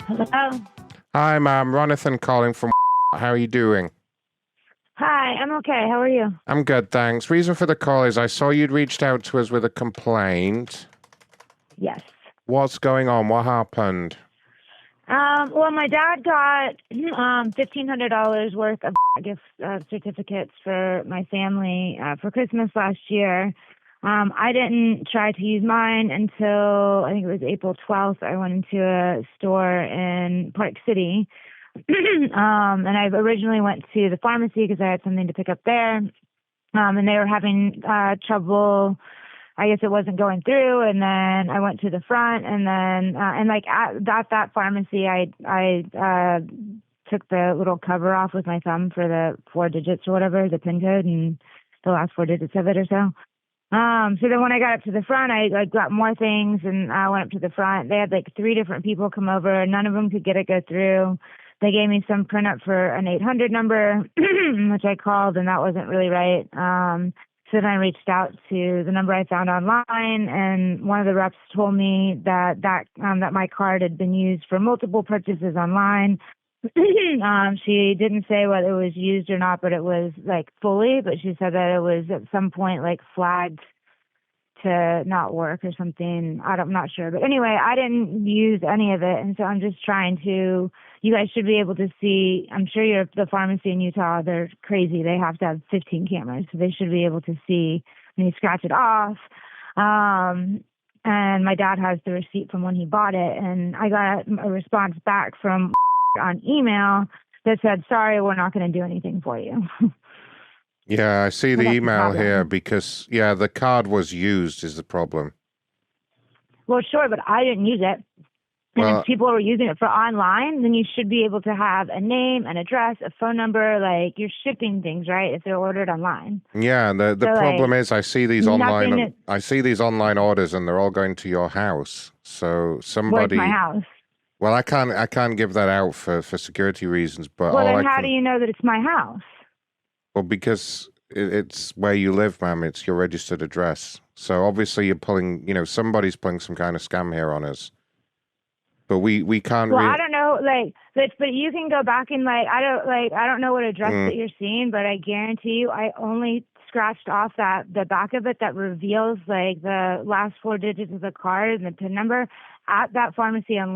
Hello. Hi, ma'am. Ronathan calling from. How are you doing? Hi, I'm okay. How are you? I'm good, thanks. Reason for the call is I saw you'd reached out to us with a complaint. Yes. What's going on? What happened? Well, my dad got $1,500 worth of gift certificates for my family for Christmas last year. I didn't try to use mine until I think it was April 12th. I went into a store in Park City. And I originally went to the pharmacy because I had something to pick up there. And they were having trouble. I guess it wasn't going through, and then I went to the front, and then and like at that pharmacy, I took the little cover off with my thumb for the 4 digits or whatever, the PIN code, and the last 4 digits of it or so. So then when I got up to the front, I got more things, and I went up to the front. They had like 3 different people come over. None of them could get it go through. They gave me some print up for an 800 number, which I called, and that wasn't really right. So then I reached out to the number I found online, and one of the reps told me that my card had been used for multiple purchases online. She didn't say whether it was used or not, but it was like fully. But she said that it was at some point like flagged to not work or something. I'm not sure, but anyway, I didn't use any of it, and so I'm just trying to. You guys should be able to see. I'm sure you're the pharmacy in Utah. They're crazy. They have to have 15 cameras, so they should be able to see when you scratch it off. And my dad has the receipt from when he bought it, and I got a response back from on email that said, "Sorry, we're not going to do anything for you." Yeah, I see Well, the that's the email here problem. because, yeah, the card was used is the problem. Well, sure, but I didn't use it. And if Well, people are using it for online, then you should be able to have a name, an address, a phone number. Like you're shipping things, right? If they're ordered online. yeah, the So problem like is nothing. I see these online orders and they're all going to your house. So Where's my somebody, house? well, I can't give that out for security reasons, but Well, all then I how do can, you know that it's my house? well, because it's where you live, ma'am. It's your registered address. So obviously you're pulling, somebody's pulling some kind of scam here on us. But we can't Well, I really. don't know, but you can go back and I don't know what address that you're seeing, but I guarantee you, I only scratched off the back of it that reveals like the last 4 digits of the card and the PIN number at that pharmacy on.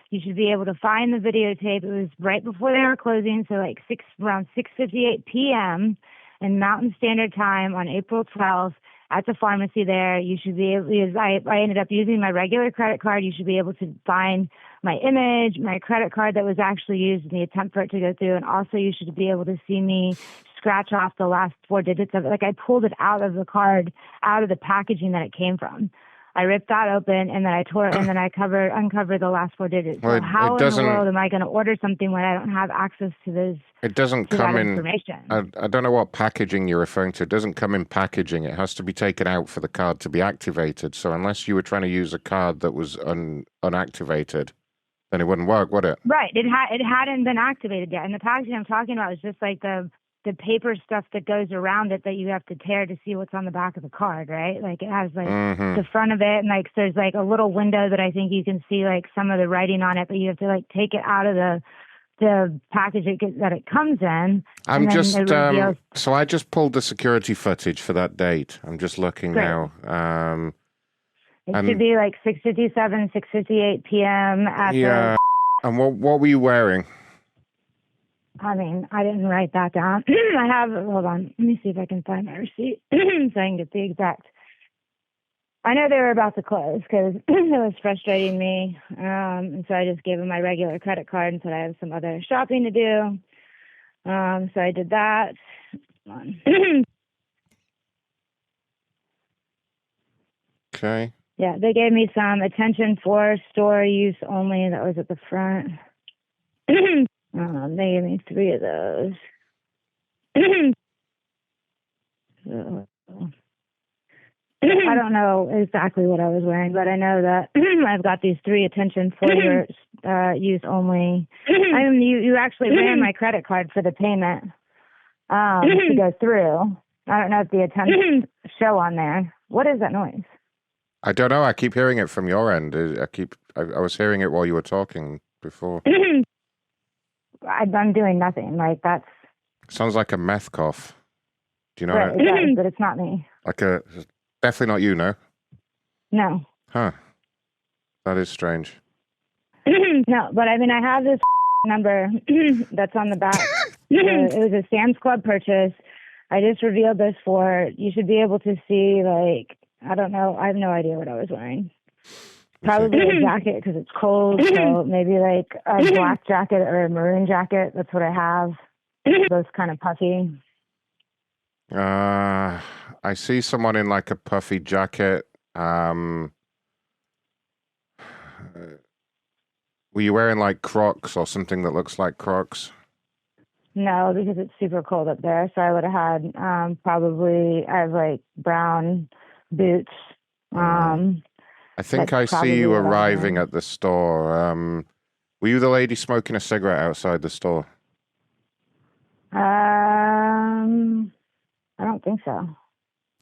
You should be able to find the videotape. It was right before they were closing, so like around 6:58 p.m. in Mountain Standard Time on April 12th at the pharmacy there. You should be able. Because I ended up using my regular credit card. You should be able to find my image, my credit card that was actually used in the attempt for it to go through, and also you should be able to see me scratch off the last 4 digits of it. Like I pulled it out of the card, out of the packaging that it came from. I ripped that open and then I tore it and then I uncovered the last 4 digits. Well, So it how in the doesn't world am I going to order something when I don't have access to it doesn't that come in. information? I don't know what packaging you're referring to. It doesn't come in packaging. It has to be taken out for the card to be activated. So unless you were trying to use a card that was unactivated, then it wouldn't work, would it? Right. It hadn't been activated yet. And the packaging I'm talking about is just like the paper stuff that goes around it that you have to tear to see what's on the back of the card, right? Like it has like Mm-hmm. the front of it and like there's like a little window that I think you can see like some of the writing on it, but you have to like take it out of the package that it comes in, I'm and then it just reveals. so I just pulled the security footage for that date. I'm just looking Great. now. It should And be like 6:57, 6:58 p.m. at the. yeah, and what were you wearing? I mean, I didn't write that down. I have. Hold on. Let me see if I can find my receipt so I can get the exact. I know they were about to close because it was frustrating me, and so I just gave them my regular credit card and said I have some other shopping to do. So I did that. Hold on. Okay. Yeah, they gave me some attention for store use only. That was at the front. They gave me 3 of those. So, I don't know exactly what I was wearing, but I know that I've got these 3 attention for your use only. I mean, you actually ran my credit card for the payment to go through. I don't know if the attempts show on there. What is that noise? I don't know. I keep hearing it from your end. I was hearing it while you were talking, before. I'm doing nothing. Like, that's... Sounds like a meth cough. Do you know Right, it? it does, but it's not me. Definitely not you, no? No. Huh. That is strange. No, but I mean, I have this number that's on the back. It was a Sam's Club purchase. I just revealed this for... You should be able to see, like... I don't know. I have no idea what I was wearing. Probably a jacket because it's cold. So maybe like a black jacket or a maroon jacket. That's what I have. Those kind of puffy. I see someone in like a puffy jacket. Were you wearing like Crocs or something that looks like Crocs? No, because it's super cold up there. So I would have had probably... I have like brown boots. I think I see you arriving at the store. Were you the lady smoking a cigarette outside the store? I don't think so.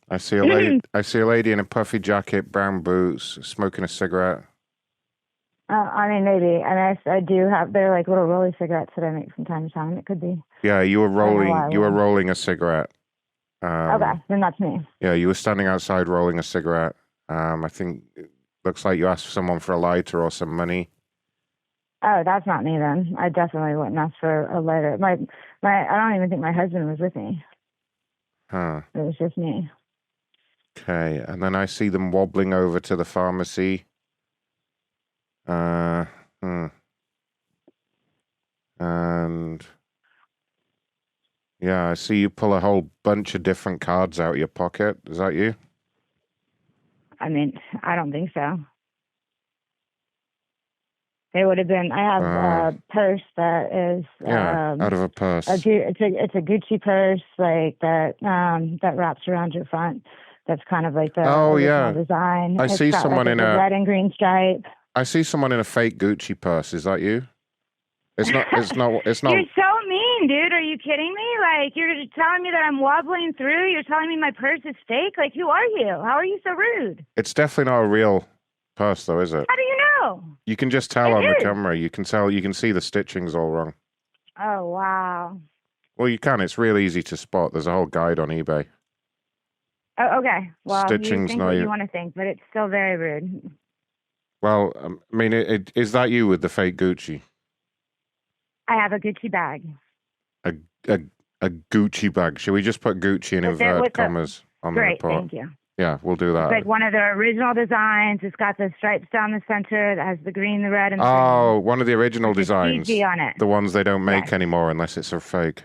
I see a lady. I see a lady in a puffy jacket, brown boots, smoking a cigarette. I mean, maybe. And I do have... They're like little rolly cigarettes that I make from time to time. It could be. Yeah, you were rolling. You were rolling a cigarette. Okay, then that's me. Yeah, you were standing outside rolling a cigarette. I think it looks like you asked someone for a lighter or some money. Oh, that's not me then. I definitely wouldn't ask for a lighter. I don't even think my husband was with me. Huh. It was just me. Okay, and then I see them wobbling over to the pharmacy. And yeah, I see you pull a whole bunch of different cards out of your pocket. Is that you? I mean, I don't think so. It would have been... I have a purse that is... out of a purse. It's a Gucci purse, like that wraps around your front. That's kind of like the original design. I see someone in a red and green stripe. I see someone in a fake Gucci purse. Is that you? It's not. It's not. You're so mean, dude. Are you kidding me? Like, you're telling me that I'm wobbling through. You're telling me my purse is fake. Like, who are you? How are you so rude? It's definitely not a real purse, though, is it? How do you know? You can just tell on the camera. You can tell. You can see the stitching's all wrong. Oh wow. Well, you can. It's real easy to spot. There's a whole guide on eBay. Oh, okay. Well, Stitching's you think what you want to think, but it's still very rude. Well, I mean, is that you with the fake Gucci? I have a Gucci bag. A Gucci bag. Should we just put Gucci in inverted commas on the report? Great, thank you. Yeah, we'll do that. It's like one of the original designs. It's got the stripes down the center that has the green, the red, and the green. One of the original designs. CG on it. The ones they don't make anymore unless it's a fake.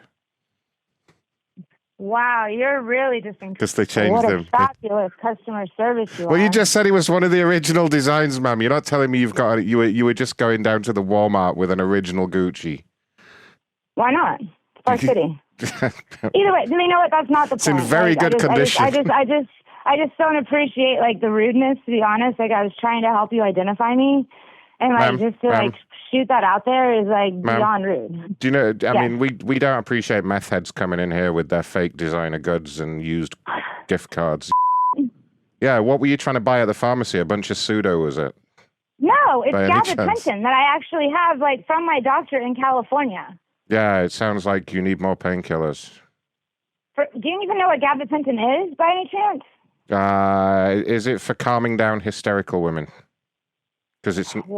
Wow, you're really just because they changed them. What a fabulous customer service you are. Well, you just said it was one of the original designs, ma'am. You're not telling me you've got it. You were just going down to the Walmart with an original Gucci. Why not? It's our city. Either way, you know what? That's not the point. It's in very good condition. I just don't appreciate like the rudeness. To be honest, like I was trying to help you identify me, and like just to like shoot that out there is like beyond rude. Do you know? I mean, we don't appreciate meth heads coming in here with their fake designer goods and used gift cards. Yeah, what were you trying to buy at the pharmacy? A bunch of pseudo, was it? No, it's gabapentin that I actually have like from my doctor in California. Yeah, it sounds like you need more painkillers. Do you even know what gabapentin is, by any chance? Is it for calming down hysterical women? Because it's not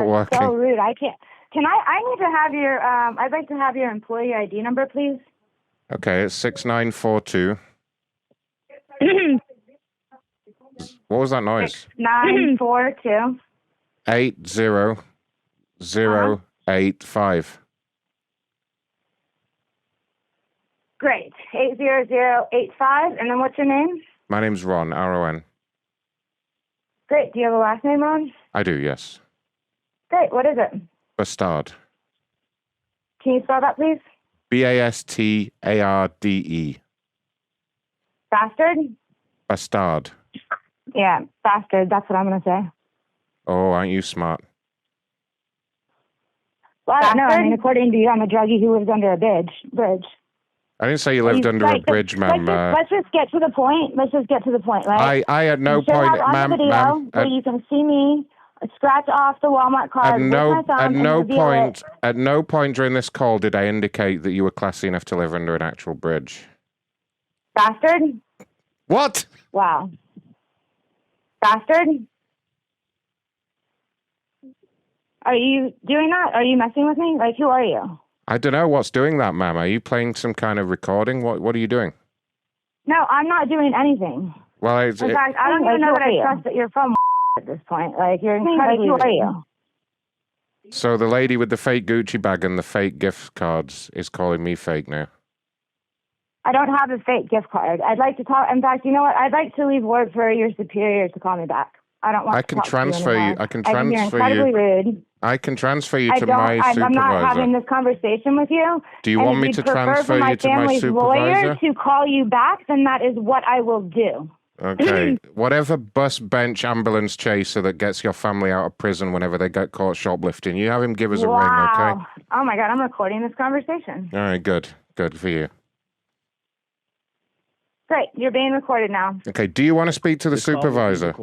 working. So rude. I can't. Can I need to have your. I'd like to have your employee ID number, please. Okay, it's 6942. What was that noise? 6942. 80085. Great. 80085. And then what's your name? My name's Ron, R-O-N. Great. Do you have a last name, Ron? I do, yes. Great. What is it? Bastard. Can you spell that, please? Bastarde. Bastard? Bastard. Yeah, bastard. That's what I'm going to say. Oh, aren't you smart? Well, I don't know. I mean, according to you, I'm a druggie who lives under a bridge. I didn't say you lived under a bridge, ma'am. Let's just get to the point. Let's just get to the point, right? I at no point, ma'am. Where you can see me scratch off the Walmart card with my thumb and reveal it. At no point during this call did I indicate that you were classy enough to live under an actual bridge. Bastard? What? Wow. Bastard? Are you doing that? Are you messing with me? Like, who are you? I don't know what's doing that, ma'am. Are you playing some kind of recording? What are you doing? No, I'm not doing anything. Well, in fact, I don't even know that I trust that you're from at this point. Like, you're incredibly who are you? So the lady with the fake Gucci bag and the fake gift cards is calling me fake now. I don't have a fake gift card. I'd like to talk. In fact, you know what? I'd like to leave word for your superior to call me back. I don't want. I can transfer you. I can transfer you. Rude. I can transfer you to my supervisor. I'm not having this conversation with you. Do you want me to transfer you to my supervisor? Lawyer to call you back, then that is what I will do. Okay. Whatever bus bench ambulance chaser that gets your family out of prison whenever they get caught shoplifting, you have him give us a ring, okay? Oh my God, I'm recording this conversation. All right, good. Good for you. Great, you're being recorded now. Okay, do you want to speak to the supervisor?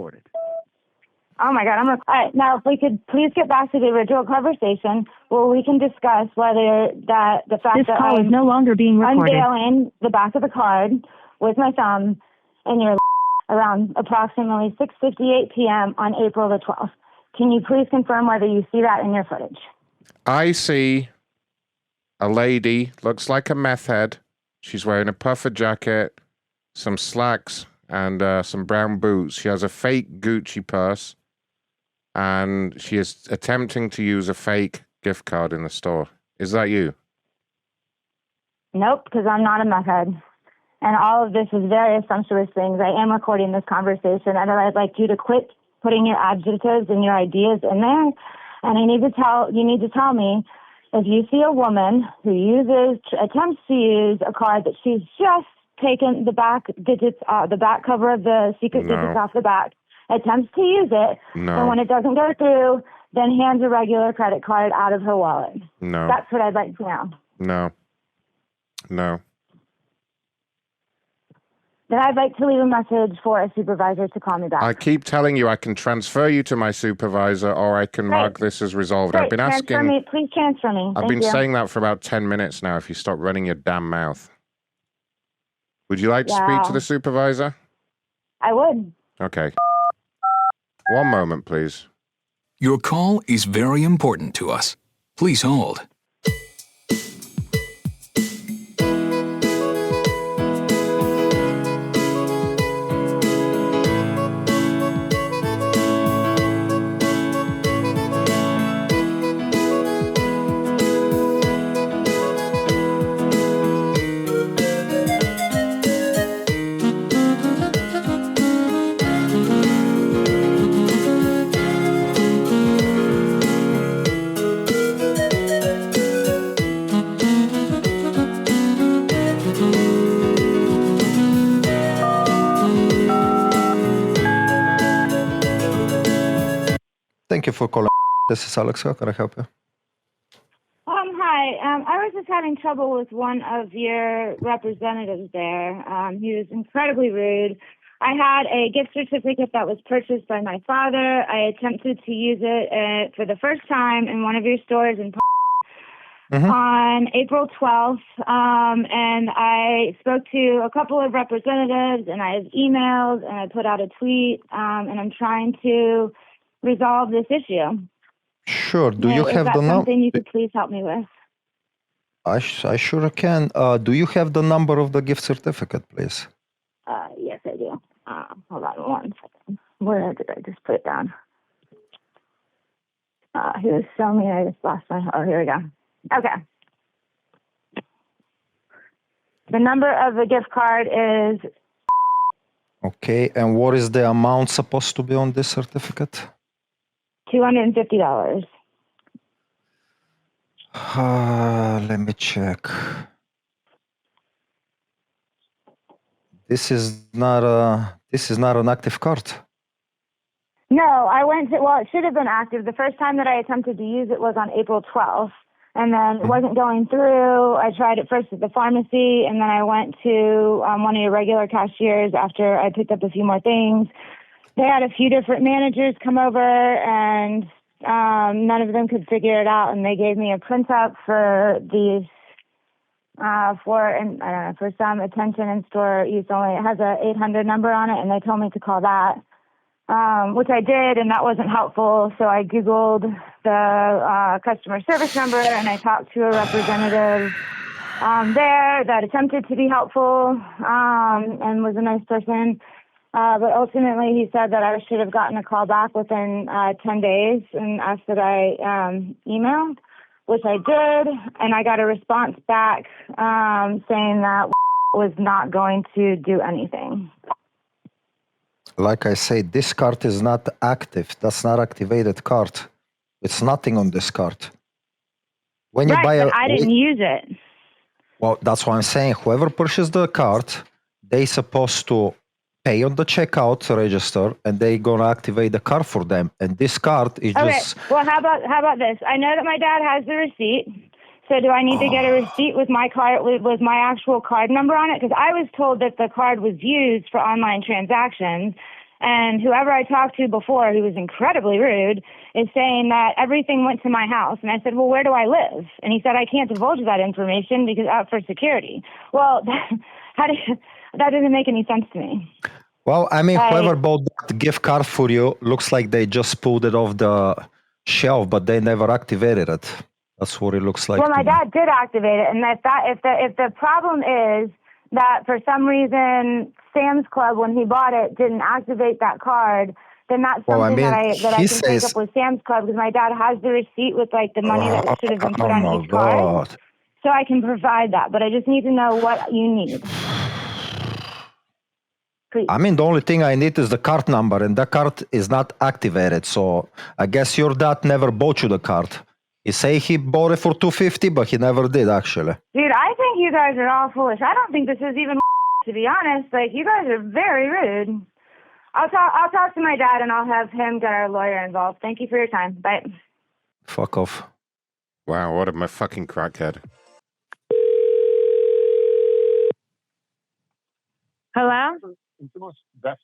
Oh my God, all right, now if we could please get back to the original conversation where we can discuss whether that the fact that call is no longer being recorded. Unveiling the back of the card with my thumb and your around approximately 6:58 p.m. on April the 12th. Can you please confirm whether you see that in your footage? I see a lady, looks like a meth head. She's wearing a puffer jacket, some slacks, and some brown boots. She has a fake Gucci purse, and she is attempting to use a fake gift card in the store. Is that you? Nope, because I'm not a meth head. And all of this is very sumptuous things. I am recording this conversation, and I'd like you to quit putting your adjectives and your ideas in there. And you need to tell me if you see a woman who attempts to use a card that she's just taken the back digits, the back cover of the secret digits off the back, attempts to use it, and when it doesn't go through, then hands a regular credit card out of her wallet. No. That's what I'd like to know. No. Then I'd like to leave a message for a supervisor to call me back. I keep telling you I can transfer you to my supervisor, or I can mark this as resolved. Great. I've been asking. Please transfer me. I've been saying that for about 10 minutes now. If you stop running your damn mouth. Would you like to speak to the supervisor? I would. Okay. One moment, please. Your call is very important to us. Please hold. Thank you for calling. This is Alex. How can I help you? Hi. I was just having trouble with one of your representatives there. He was incredibly rude. I had a gift certificate that was purchased by my father. I attempted to use it for the first time in one of your stores in on April 12th, and I spoke to a couple of representatives, and I have emailed, and I put out a tweet, and I'm trying to resolve this issue. Sure. Do you have the number? Something you could please help me with? I sure can. Do you have the number of the gift certificate, please? Yes, I do. Hold on one second. Where did I just put it down? He was showing me. I just lost my. Oh, here we go. Okay. The number of the gift card is. Okay, and what is the amount supposed to be on this certificate? $250. Let me check. This is not an active card. No, I went to, well, it should have been active. The first time that I attempted to use it was on April 12th, and then it wasn't going through. I tried it first at the pharmacy, and then I went to one of your regular cashiers after I picked up a few more things. they had a few different managers come over, and none of them could figure it out. And they gave me a printout for these for some attention and store use only. It has a 800 number on it, and they told me to call that, which I did, and that wasn't helpful. So I Googled the customer service number, and I talked to a representative there that attempted to be helpful and was a nice person. But ultimately, he said that I should have gotten a call back within 10 days and asked that I emailed, which I did. And I got a response back saying that was not going to do anything. Like I say, this card is not active. That's not activated card. It's nothing on this card. When you buy but I didn't use it. Well, that's what I'm saying. Whoever purchased the card, they supposed to pay on the checkout register, and they gonna activate the card for them. And this card is just. Well, how about this? I know that my dad has the receipt. So do I need to get a receipt with my card with my actual card number on it? Because I was told that the card was used for online transactions. And whoever I talked to before, who was incredibly rude, is saying that everything went to my house. And I said, well, where do I live? And he said, I can't divulge that information because for security. Well, that doesn't make any sense to me. Well, I mean, whoever bought the gift card for you looks like they just pulled it off the shelf, but they never activated it. That's what it looks like. Well, my dad did activate it, and if the problem is that for some reason Sam's Club, when he bought it, didn't activate that card, then that's something that I can take up with Sam's Club, because my dad has the receipt with like the money that should have been put on each card. So I can provide that, but I just need to know what you need. Please. I mean, the only thing I need is the card number, and the card is not activated. So I guess your dad never bought you the card. He say he bought it for $250, but he never did, actually. Dude, I think you guys are all foolish. I don't think this is even to be honest. Like, you guys are very rude. I'll talk to my dad, and I'll have him get our lawyer involved. Thank you for your time. Bye. Fuck off. Wow, what a fucking crackhead. Hello?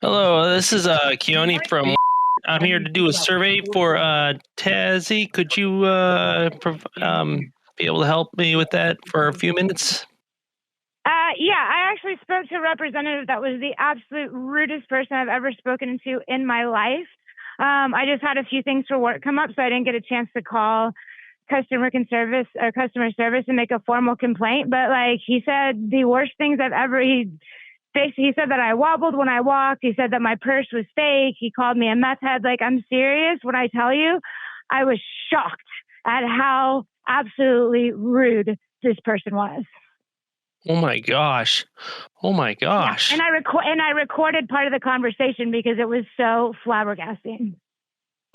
Hello, this is Keone from. I'm here to do a survey for Tazzy. Could you be able to help me with that for a few minutes? Yeah, I actually spoke to a representative that was the absolute rudest person I've ever spoken to in my life. I just had a few things for work come up, so I didn't get a chance to call customer service and make a formal complaint. But like, he said the worst things I've ever. He said that I wobbled when I walked. He said that my purse was fake. He called me a meth head. Like, I'm serious when I tell you, I was shocked at how absolutely rude this person was. Oh my gosh! Oh my gosh! Yeah. And I recorded part of the conversation because it was so flabbergasting.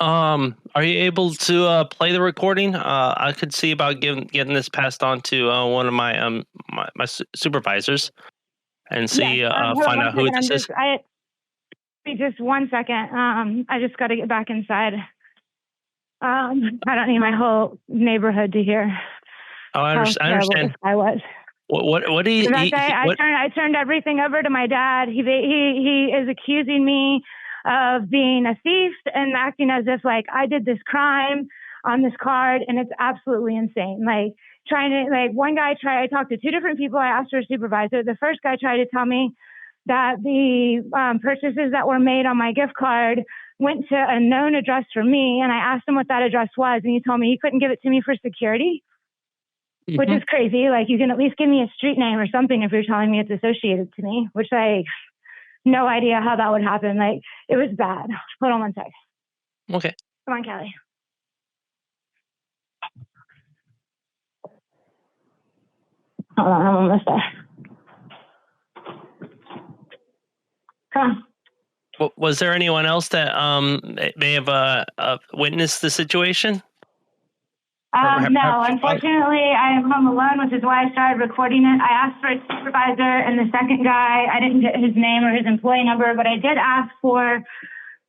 Are you able to play the recording? I could see about getting this passed on to one of my my supervisors. And see, find out who this is. Just 1 second. I just got to get back inside. I don't need my whole neighborhood to hear. Oh, I understand. I was. What do you? I turned everything over to my dad. He is accusing me of being a thief and acting as if like I did this crime on this card, and it's absolutely insane. Like, I talked to two different people. I asked for a supervisor. The first guy tried to tell me that the purchases that were made on my gift card went to a known address for me. And I asked him what that address was. And he told me he couldn't give it to me for security, which is crazy. Like, you can at least give me a street name or something if you're telling me it's associated to me, which like, no idea how that would happen. Like, it was bad. Hold on 1 sec. Okay. Come on, Callie. Hold on, I'm almost there. Come on. Was there anyone else that may have witnessed the situation? No, unfortunately, I am home alone, which is why I started recording it. I asked for a supervisor, and the second guy, I didn't get his name or his employee number, but I did ask for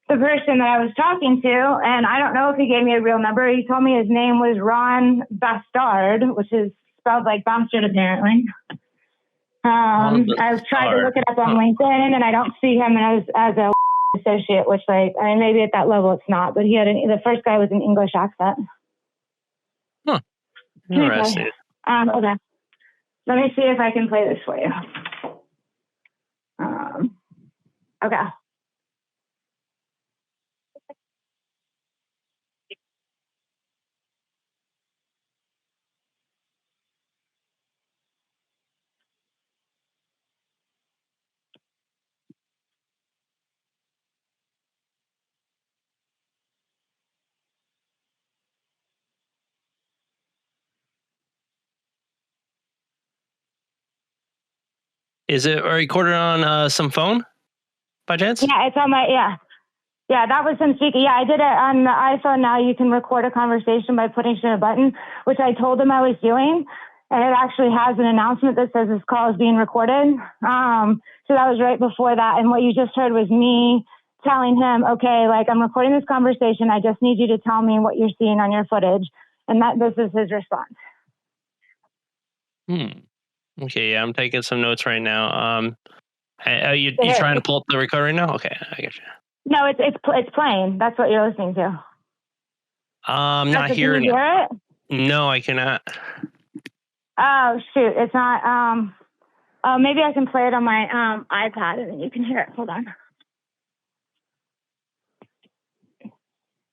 the person that I was talking to, and I don't know if he gave me a real number. He told me his name was Ron Bastard, which is spelled like bastard, apparently. I've tried to look it up on LinkedIn, and I don't see him as a associate, which like, I mean, maybe at that level it's not, but the first guy was an English accent. Huh. Interesting. Okay. Let me see if I can play this for you. Okay. Is it recorded on some phone by chance? Yeah, it's on my, yeah. Yeah, that was some speaker. Yeah, I did it on the iPhone. Now you can record a conversation by pushing a button, which I told him I was doing. And it actually has an announcement that says this call is being recorded. So that was right before that. And what you just heard was me telling him, okay, like I'm recording this conversation. I just need you to tell me what you're seeing on your footage. And this is his response. Okay, yeah, I'm taking some notes right now. Are you trying to pull up the recorder right now? Okay, I get you. No, it's playing. That's what you're listening to. Not hearing it. Can you hear it? No, I cannot. Oh shoot, it's not. Oh, maybe I can play it on my iPad and then you can hear it. Hold on.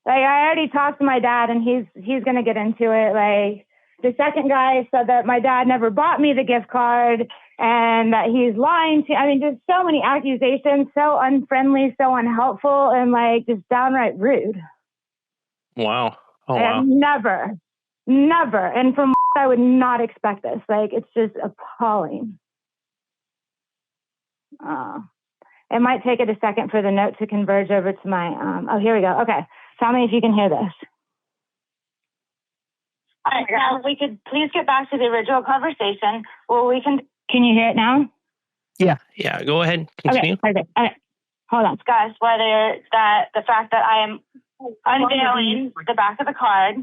Like I already talked to my dad and he's gonna get into it. Like the second guy said that my dad never bought me the gift card and that he's lying to. I mean, just so many accusations, so unfriendly, so unhelpful, and like just downright rude. Wow. Oh wow. Never. And from I would not expect this. Like it's just appalling. It might take it a second for the note to converge over to my. Oh, here we go. Okay, tell me if you can hear this. All right, now we could please get back to the original conversation. Well, we can. Can you hear it now? Yeah. Go ahead. Continue. Okay. Perfect. All right. Hold on. Discuss whether the fact that I am unveiling the back of the card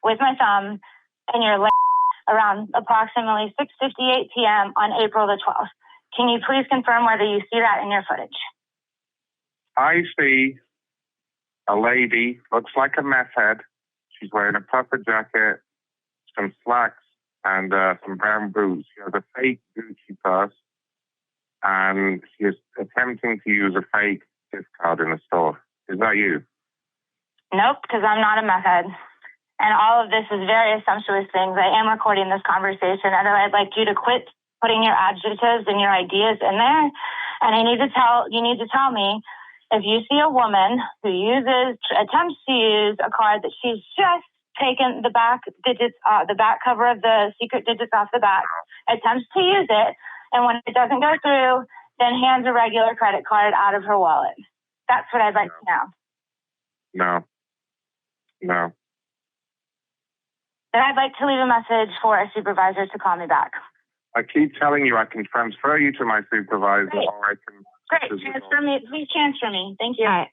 with my thumb and your leg around approximately 6:58 p.m. on April the 12th. Can you please confirm whether you see that in your footage? I see a lady, looks like a meth head. She's wearing a puffer jacket, some slacks, and some brown boots. She has a fake Gucci purse, and she is attempting to use a fake gift card in the store. Is that you? Nope, because I'm not a meth head. And all of this is very sumptuous things. I am recording this conversation, and I'd like you to quit putting your adjectives and your ideas in there. And you need to tell me if you see a woman who attempts to use a card that she's just taken the back digits, the back cover of the secret digits off the back, attempts to use it, and when it doesn't go through, then hands a regular credit card out of her wallet. That's what I'd like to know. No. Then I'd like to leave a message for a supervisor to call me back. I keep telling you I can transfer you to my supervisor. Great. Or I can. Great, transfer me. Please transfer me. Thank you. All right.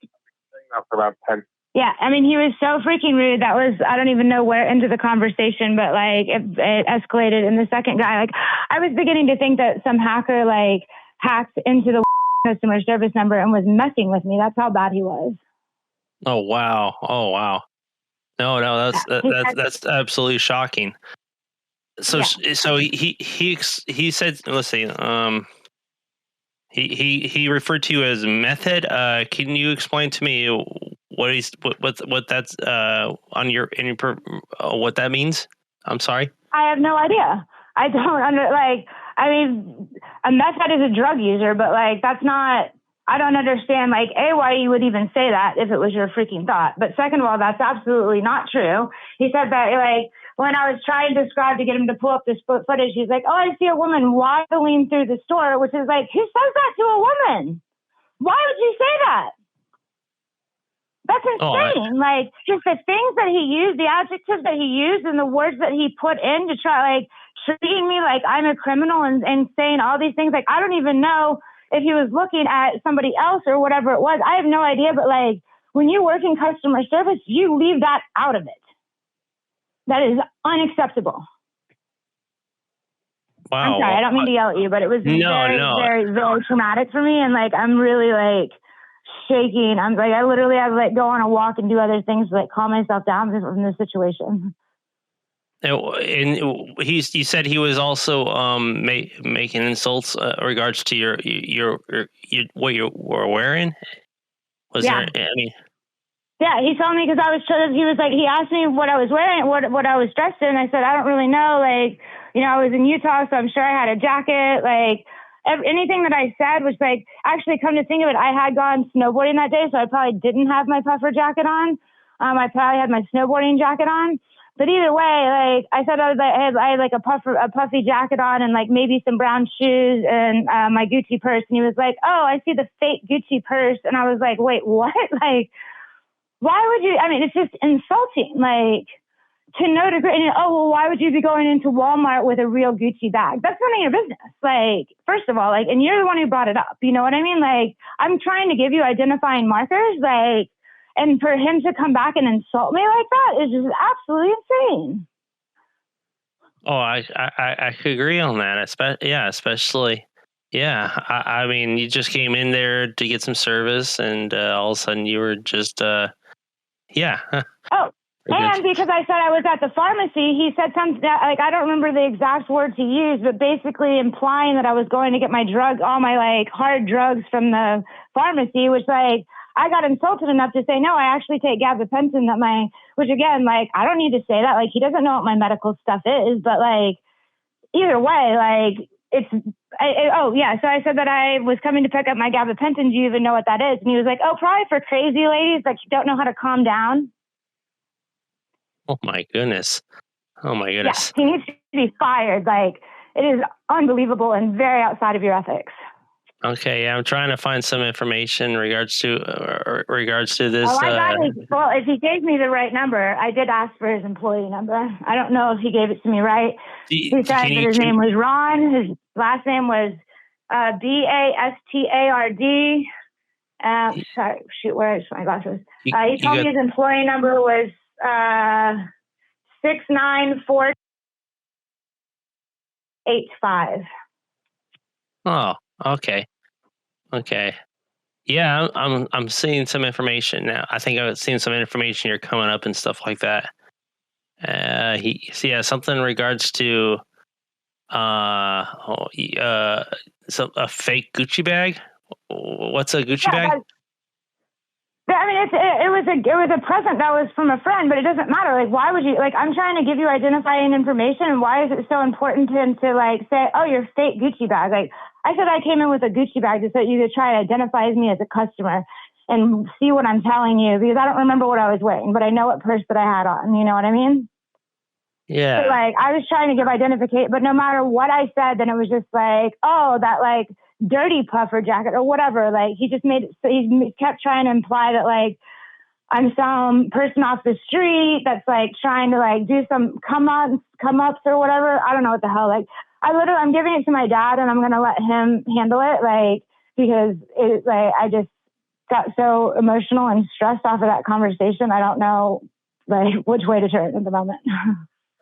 For about 10. Yeah, I mean, he was so freaking rude. That was, I don't even know where into the conversation, but like it escalated. And the second guy, like I was beginning to think that some hacker like hacked into the customer service number and was messing with me. That's how bad he was. Oh wow. No, that's absolutely shocking. So he said, let's see, he referred to you as Meth head. Can you explain to me what that's what that means? I'm sorry. I have no idea. I don't I mean, a meth head is a drug user, but like that's not. I don't understand, like, A, why you would even say that if it was your freaking thought. But second of all, that's absolutely not true. He said that, like, when I was trying to describe to get him to pull up this footage, he's like, oh, I see a woman waddling through the store, which is like, who says that to a woman? Why would you say that? That's insane. Like, just the things that he used, the adjectives that he used, and the words that he put in to try, like, treating me like I'm a criminal and saying all these things. Like, I don't even know if he was looking at somebody else or whatever it was. I have no idea, but like when you work in customer service, you leave that out of it. That is unacceptable. Wow. I'm sorry, I don't mean to yell at you, but it was very, very traumatic for me. And like, I'm really like shaking. I'm like, I literally had to like go on a walk and do other things to like calm myself down from the situation. And you said he was also making insults regards to your what you were wearing. Was there any? Yeah, he told me because he was like, he asked me what I was wearing, what I was dressed in. I said, I don't really know. Like, you know, I was in Utah, so I'm sure I had a jacket. Like, anything that I said was like, actually, come to think of it, I had gone snowboarding that day, so I probably didn't have my puffer jacket on. I probably had my snowboarding jacket on. But either way, like I said, I had like a puffy jacket on and like maybe some brown shoes and my Gucci purse. And he was like, oh, I see the fake Gucci purse. And I was like, wait, what? Like, why would you? I mean, it's just insulting, like to no degree. And, oh, well, why would you be going into Walmart with a real Gucci bag? That's none of your business. Like, first of all, like, and you're the one who brought it up. You know what I mean? Like, I'm trying to give you identifying markers, like, and for him to come back and insult me like that is just absolutely insane. Oh, I could agree on that. Especially. Yeah, I mean, you just came in there to get some service, and all of a sudden you were just, yeah. Oh, and because I said I was at the pharmacy, he said something like, I don't remember the exact words he used, but basically implying that I was going to get my all my like hard drugs from the pharmacy, which like, I got insulted enough to say, no, I actually take gabapentin which again, like, I don't need to say that. Like, he doesn't know what my medical stuff is, but like, either way, like, so I said that I was coming to pick up my gabapentin. Do you even know what that is? And he was like, oh, probably for crazy ladies that don't know how to calm down. Oh my goodness. Yeah, he needs to be fired. Like, it is unbelievable and very outside of your ethics. Okay, yeah, I'm trying to find some information in regards to this. Oh, well, if he gave me the right number, I did ask for his employee number. I don't know if he gave it to me right. He said that his name was Ron. His last name was Bastard. Sorry, shoot, where is my glasses? He told me his employee number was 69485. Oh, okay. Yeah, I'm seeing some information now. I think I've seen some information here coming up and stuff like that. Something in regards to a fake Gucci bag. What's a Gucci bag? I mean, it was a present that was from a friend, but it doesn't matter. Like, why would you? Like, I'm trying to give you identifying information, and why is it so important to him to like say, "Oh, your fake Gucci bag"? Like, I said, I came in with a Gucci bag just so you could try to identify me as a customer and see what I'm telling you, because I don't remember what I was wearing, but I know what purse that I had on. You know what I mean? Yeah. So, like, I was trying to give identification, but no matter what I said, then it was just like, oh, that like dirty puffer jacket or whatever. Like, he just made it, so he kept trying to imply that like I'm some person off the street that's like trying to like do some come ups or whatever. I don't know what the hell. Like, I'm giving it to my dad and I'm gonna let him handle it, like, because I just got so emotional and stressed off of that conversation. I don't know like which way to turn at the moment.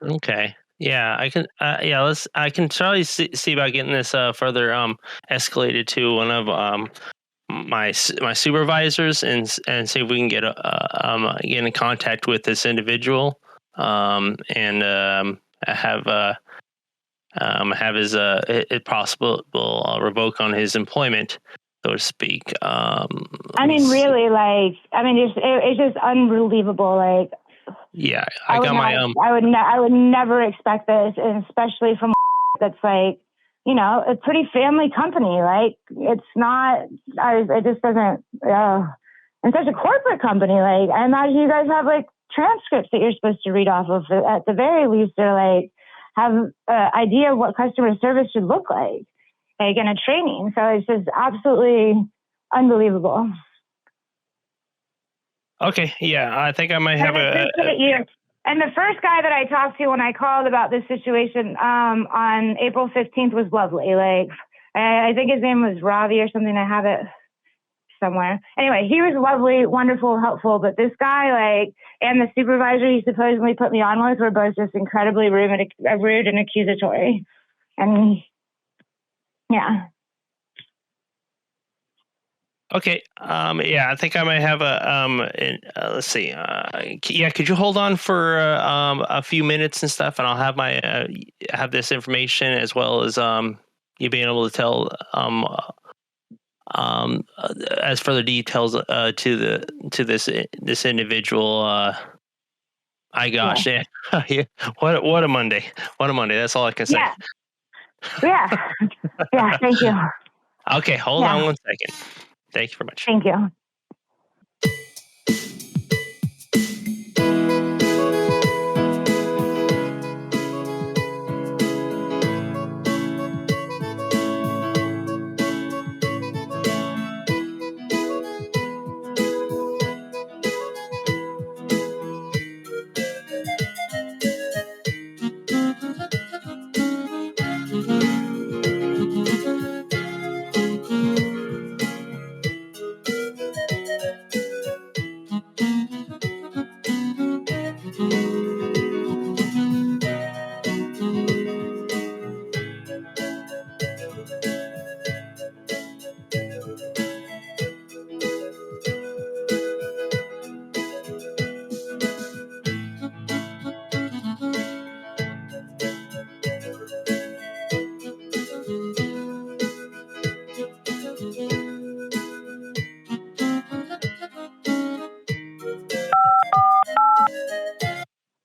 Okay. Yeah, I can. I can totally see about getting this further escalated to one of my supervisors and see if we can get in contact with this individual and have his if possible revoke on his employment, so to speak. I mean, really, like, I mean, it's just unbelievable. Like, yeah, I would never expect this, and especially from that's like, you know, a pretty family company. Like, it's not. It just doesn't. And such a corporate company. Like, I imagine you guys have like transcripts that you're supposed to read off of at the very least, or like have an idea of what customer service should look like in a training. So it's just absolutely unbelievable. Okay, yeah, I think I might have And the first guy that I talked to when I called about this situation on April 15th was lovely. Like, I think his name was Ravi or something. I have it somewhere. Anyway, he was lovely, wonderful, helpful. But this guy, like, and the supervisor he supposedly put me on with were both just incredibly rude and accusatory. And yeah. Okay. Yeah, I think I might have let's see. Yeah, could you hold on for a few minutes and stuff, and I'll have my have this information as well as you being able to tell as further details to this individual. Gosh, yeah. Yeah. What a Monday! What a Monday! That's all I can say. Yeah. Thank you. Okay, hold on 1 second. Thank you very much. Thank you.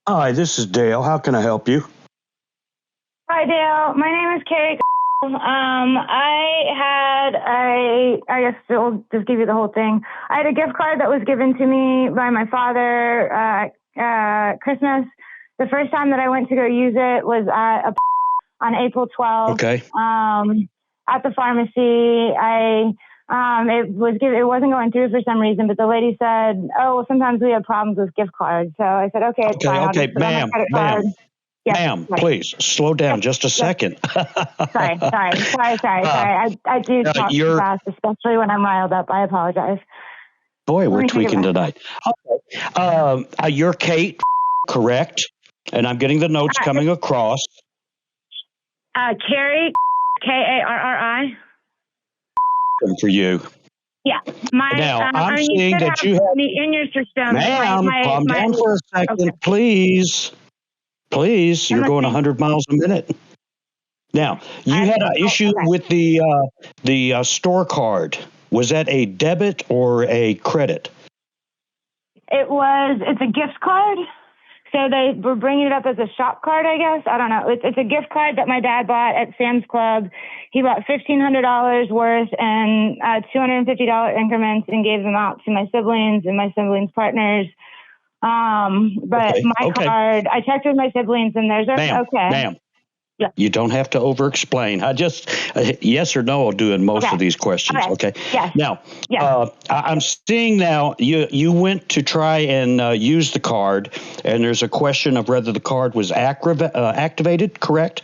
Hi, this is Dale. How can I help you? Hi, Dale. My name is Carrie. I guess I'll just give you the whole thing. I had a gift card that was given to me by my father Christmas. The first time that I went to go use it was on April 12th. Okay. At the pharmacy. It wasn't going through for some reason, but the lady said, "Oh, well, sometimes we have problems with gift cards." So I said, "Okay, it's fine. Okay, ma'am, Yes, ma'am, please slow down just a second. Sorry. I do talk too fast, especially when I'm riled up. I apologize. Boy, we're tweaking tonight. Okay. You're Kate, correct? And I'm getting the notes coming across. Carrie, Karri. For you. Yeah. Now, I'm seeing that you have in your system. Ma'am, calm down for a second, okay. Please. Please, you're going 100 miles a minute. Now, you had an issue with the store card. Was that a debit or a credit? It's a gift card. So they were bringing it up as a shop card, I guess. I don't know. It's a gift card that my dad bought at Sam's Club. He bought $1,500 worth in $250 increments and gave them out to my siblings and my siblings' partners. But my card, I checked with my siblings and there's Ma'am. Yeah. You don't have to over-explain. I just yes or no doing most of these questions. Okay. Yes. Now, I'm seeing now you went to try and use the card, and there's a question of whether the card was activated. Correct?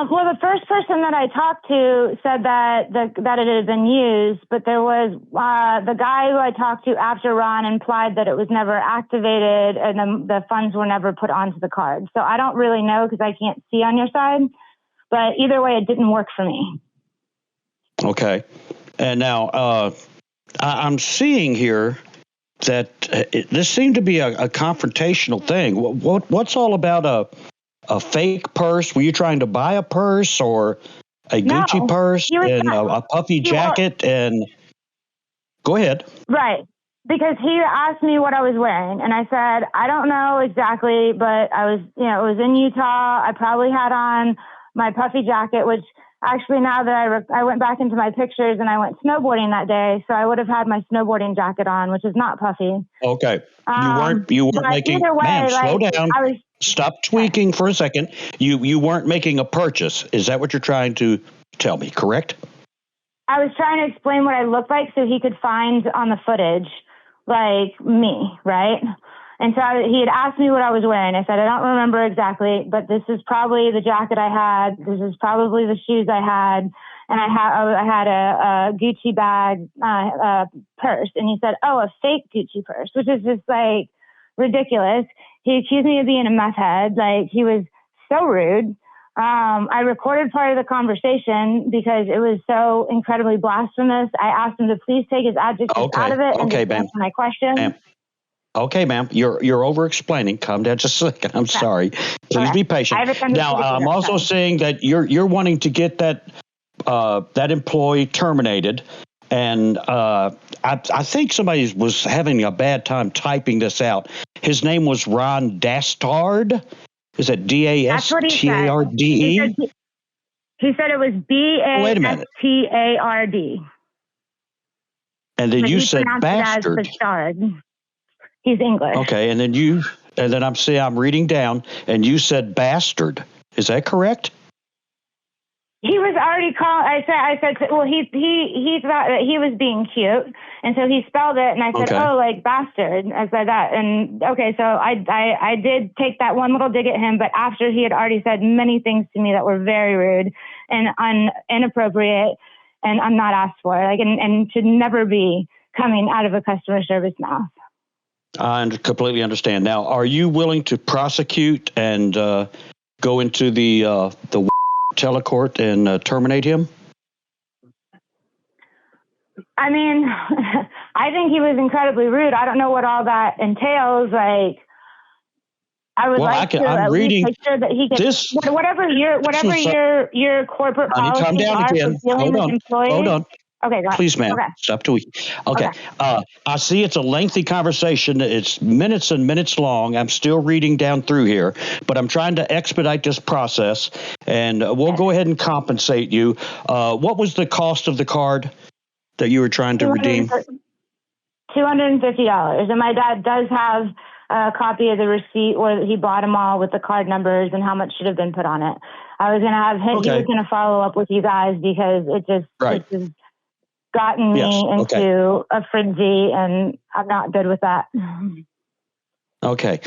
Well, the first person that I talked to said that it had been used, but there was the guy who I talked to after Ron implied that it was never activated and the funds were never put onto the card. So I don't really know because I can't see on your side, but either way, it didn't work for me. Okay. And now I'm seeing here that this seemed to be a confrontational thing. What's all about a fake purse? Were you trying to buy a purse or a Gucci purse and a puffy jacket? And go ahead. Right. Because he asked me what I was wearing. And I said, I don't know exactly, but I was, it was in Utah. I probably had on my puffy jacket, which actually now that I went back into my pictures and I went snowboarding that day. So I would have had my snowboarding jacket on, which is not puffy. Okay. You weren't making, ma'am, slow down. Stop tweaking for a second. You weren't making a purchase. Is that what you're trying to tell me, correct? I was trying to explain what I looked like so he could find on the footage, like me, right? And so he had asked me what I was wearing. I said, I don't remember exactly, but this is probably the jacket I had. This is probably the shoes I had. And I had a Gucci bag purse. And he said, oh, a fake Gucci purse, which is just like ridiculous. He accused me of being a meth head. Like, he was so rude. I recorded part of the conversation because it was so incredibly blasphemous. I asked him to please take his adjectives out of it and just answer my question. Ma'am. Okay, ma'am, you're over explaining. Calm down just a second. I'm sorry. Please be patient. Now, I'm also saying that you're wanting to get that employee terminated, and I think somebody was having a bad time typing this out. His name was Ron Dastard. Is it Dastard? He said it was Bastard. And then you said bastard. He's English. Okay, and then I'm reading down, and you said bastard. Is that correct? He was already calling. I said, well, he thought that he was being cute, and so he spelled it, and I said, oh, like bastard. I said that, and okay, so I did take that one little dig at him, but after he had already said many things to me that were very rude and inappropriate, and I'm not asked for, like, and should never be coming out of a customer service mouth. I completely understand. Now, are you willing to prosecute and go into the Telecourt and terminate him? I mean, I think he was incredibly rude. I don't know what all that entails. Like, I would like to at least make sure that he gets whatever your corporate policies are for dealing with employees. Hold on. Okay, go ahead. Please, ma'am. Okay. Stop tweaking. Okay. I see it's a lengthy conversation. It's minutes and minutes long. I'm still reading down through here, but I'm trying to expedite this process, and we'll go ahead and compensate you. What was the cost of the card that you were trying to redeem? $250. And my dad does have a copy of the receipt where he bought them all with the card numbers and how much should have been put on it. I was going to have him. He was going to follow up with you guys because it just gotten me into a frenzy, and I'm not good with that. Okay.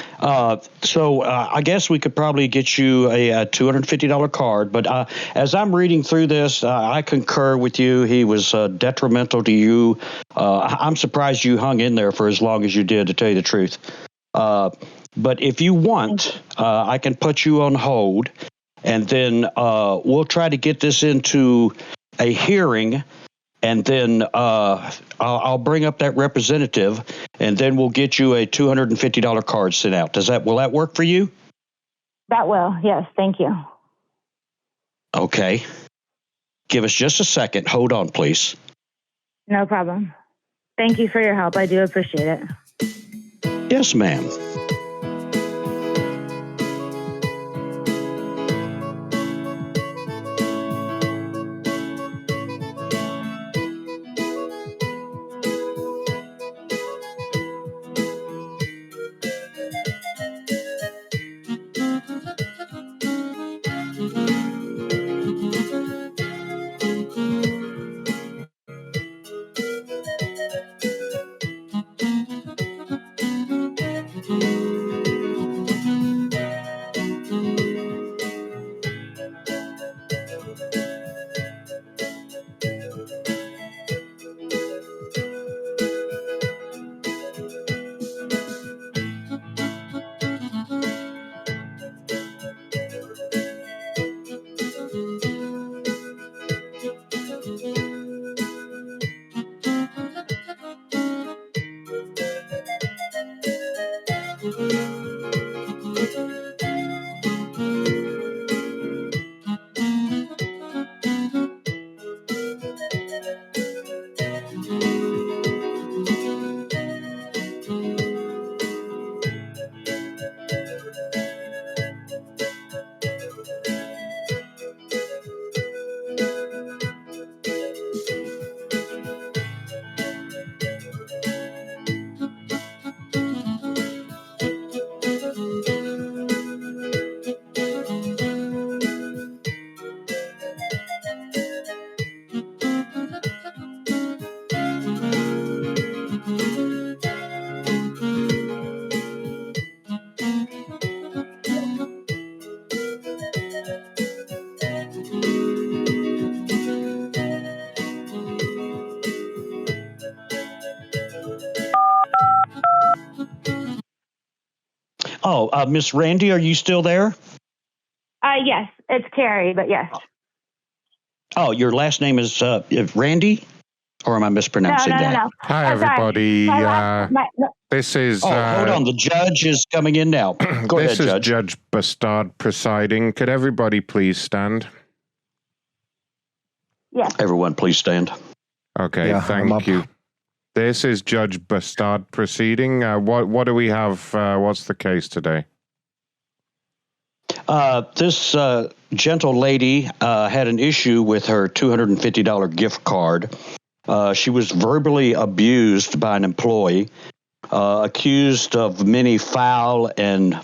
So I guess we could probably get you a $250 card, but as I'm reading through this, I concur with you. He was detrimental to you. I'm surprised you hung in there for as long as you did, to tell you the truth. But if you want, I can put you on hold, and then we'll try to get this into a hearing. And then I'll bring up that representative, and then we'll get you a $250 card sent out. Will that work for you? That will, yes. Thank you. Okay. Give us just a second. Hold on, please. No problem. Thank you for your help. I do appreciate it. Yes, ma'am. Oh, Miss Randy, are you still there? Yes, it's Carrie, but yes. Oh, your last name is Randy? Or am I mispronouncing that? No. Hi, everybody. This is... hold on. The judge is coming in now. Go ahead, Judge. This is Judge Bastard presiding. Could everybody please stand? Yes. Everyone, please stand. Okay, thank you. This is Judge Bastard proceeding. What do we have? What's the case today? This gentle lady had an issue with her $250 gift card. She was verbally abused by an employee, accused of many foul and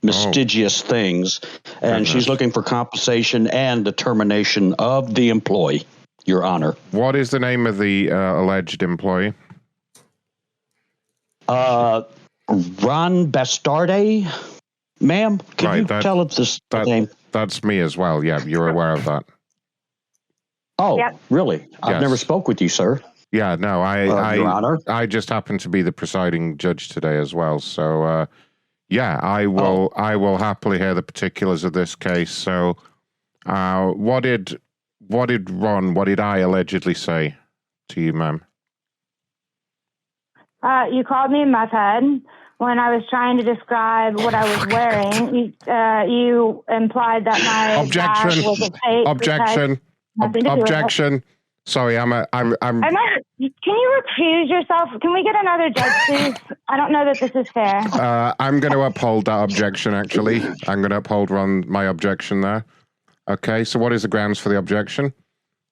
mischievous things, and she's looking for compensation and the termination of the employee, Your Honor. What is the name of the alleged employee? Ron Bastarde, ma'am. Can you tell us this name? That's me as well. Yeah, you're aware of that. Oh, really? I've never spoke with you, sir. Yeah, no, Your Honor. I just happen to be the presiding judge today as well. So, I will happily hear the particulars of this case. So, what did I allegedly say to you, ma'am? You called me a meth head when I was trying to describe what I was wearing. You implied that my objection. was a fake. Objection. Sorry, I'm. Can you recuse yourself? Can we get another judge, please? I don't know that this is fair. I'm going to uphold that objection. Actually, I'm going to uphold my objection there. Okay. So, what is the grounds for the objection?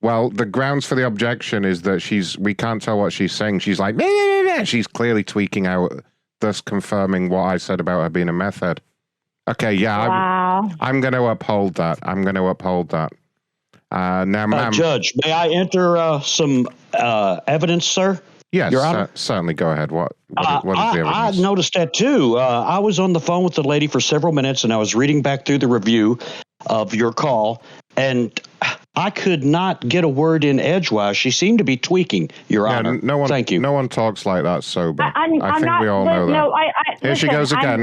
Well, the grounds for the objection is that we can't tell what she's saying. She's like, she's clearly tweaking out, thus confirming what I said about her being a meth head. Okay, yeah, wow. I'm going to uphold that. Now, ma'am. Judge, may I enter some evidence, sir? Yes, Your Honor? Certainly. Go ahead. What is the evidence? I noticed that too. I was on the phone with the lady for several minutes, and I was reading back through the review of your call, and I could not get a word in edgewise. She seemed to be tweaking, Your Honor. Thank you. No one talks like that sober. I think not, we all know that. No, Here she goes again.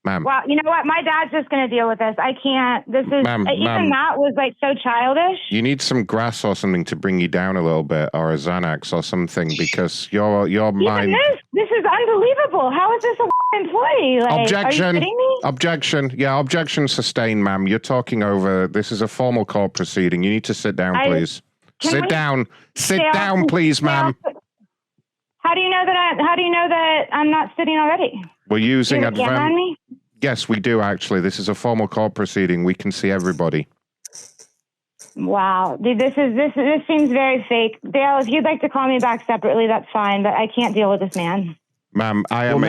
Ma'am. Wow, you know what? My dad's just going to deal with this. I can't. This is that was like so childish. You need some grass or something to bring you down a little bit, or a Xanax or something, because your mind. This is unbelievable. How is this a employee? Like, objection. Are you kidding me? Objection. Yeah, objection sustained, ma'am. You're talking over. This is a formal court proceeding. You need to sit down, please. Sit down, please, ma'am. How do you know that I'm not sitting already? We're using on me? Yes, we do actually. This is a formal court proceeding. We can see everybody. Wow, dude, this seems very fake. Dale, if you'd like to call me back separately, that's fine. But I can't deal with this man. Ma'am, I am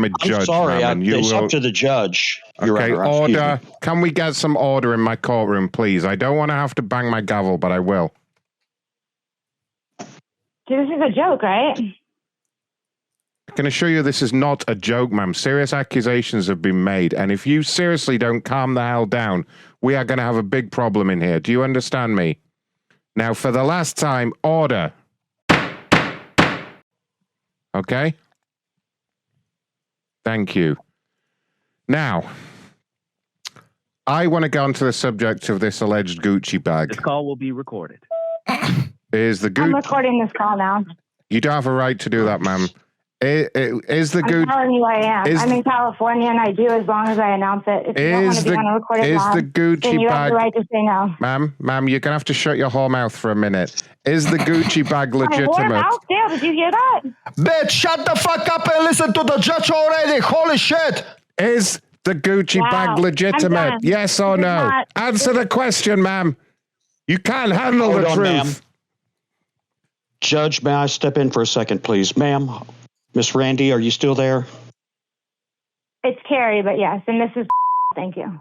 a judge. I'm sorry, ma'am, it's up to the judge. Okay, order. Can we get some order in my courtroom, please? I don't want to have to bang my gavel, but I will. Dude, this is a joke, right? I can assure you this is not a joke, ma'am. Serious accusations have been made, and if you seriously don't calm the hell down, we are going to have a big problem in here. Do you understand me? Now, for the last time, order. Okay? Thank you. Now, I want to go on to the subject of this alleged Gucci bag. This call will be recorded. I'm recording this call now. You don't have a right to do that, ma'am. Is the Gucci? I'm telling you I am. I'm in California, and I do as long as I announce it. If you don't want to be on a recorded line, the Gucci then you bag? have the right to say no. Ma'am, you're gonna have to shut your whore mouth for a minute. Is the Gucci bag legitimate? My whore mouth? Dale, did you hear that? Bitch, shut the fuck up and listen to the judge already. Holy shit! Is the Gucci bag legitimate? Yes or no? Answer the question, ma'am. You can't handle the truth. Ma'am. Judge, may I step in for a second, please? Ma'am, Miss Randy, are you still there? It's Carrie, but yes, and this is thank you.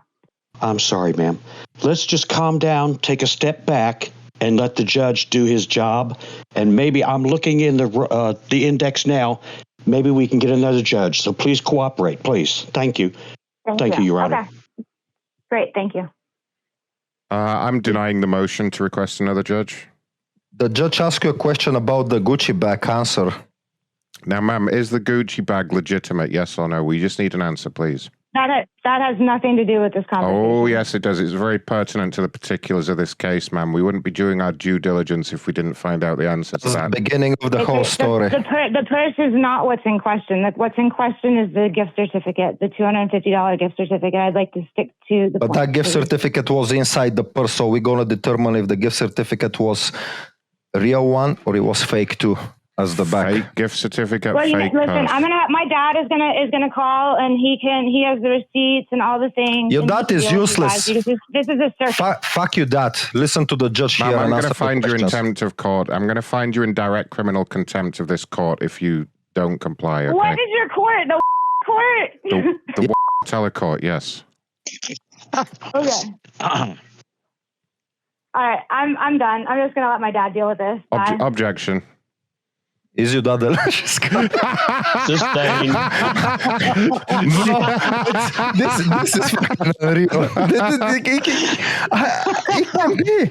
I'm sorry, ma'am. Let's just calm down, take a step back, and let the judge do his job. And maybe I'm looking in the index now. Maybe we can get another judge. So please cooperate, please. Thank you. Thank you, Your Honor. Okay. Great, thank you. I'm denying the motion to request another judge. The judge asked you a question about the Gucci bag. Answer. Now, ma'am, is the Gucci bag legitimate? Yes or no? We just need an answer, please. That has nothing to do with this conversation. Oh, yes, it does. It's very pertinent to the particulars of this case, ma'am. We wouldn't be doing our due diligence if we didn't find out the answer to That's that. the beginning of the whole story. The purse is not what's in question. What's in question is the gift certificate, the $250 gift certificate. I'd like to stick to the But point, that gift please. certificate was inside the purse, so we're gonna determine if the gift certificate was a real one or it was fake too, as the back. Fake gift certificate, Well, fake listen, purse. my dad is gonna call, and he has the receipts and all the things. Your and dad he is can deal with you useless. guys because this is a circus. Fuck you, Dad. Listen to the judge Ma'am, here I'm and going answer to find the you in questions. contempt of court. I'm going to find you in direct criminal contempt of this court if you don't comply, okay? What is your court? The court? The Telecourt, yes. Okay. All right, I'm done. I'm just gonna let my dad deal with this. Bye. Objection. Is your dad delicious? Sustained. This is fucking unreal. It can't be.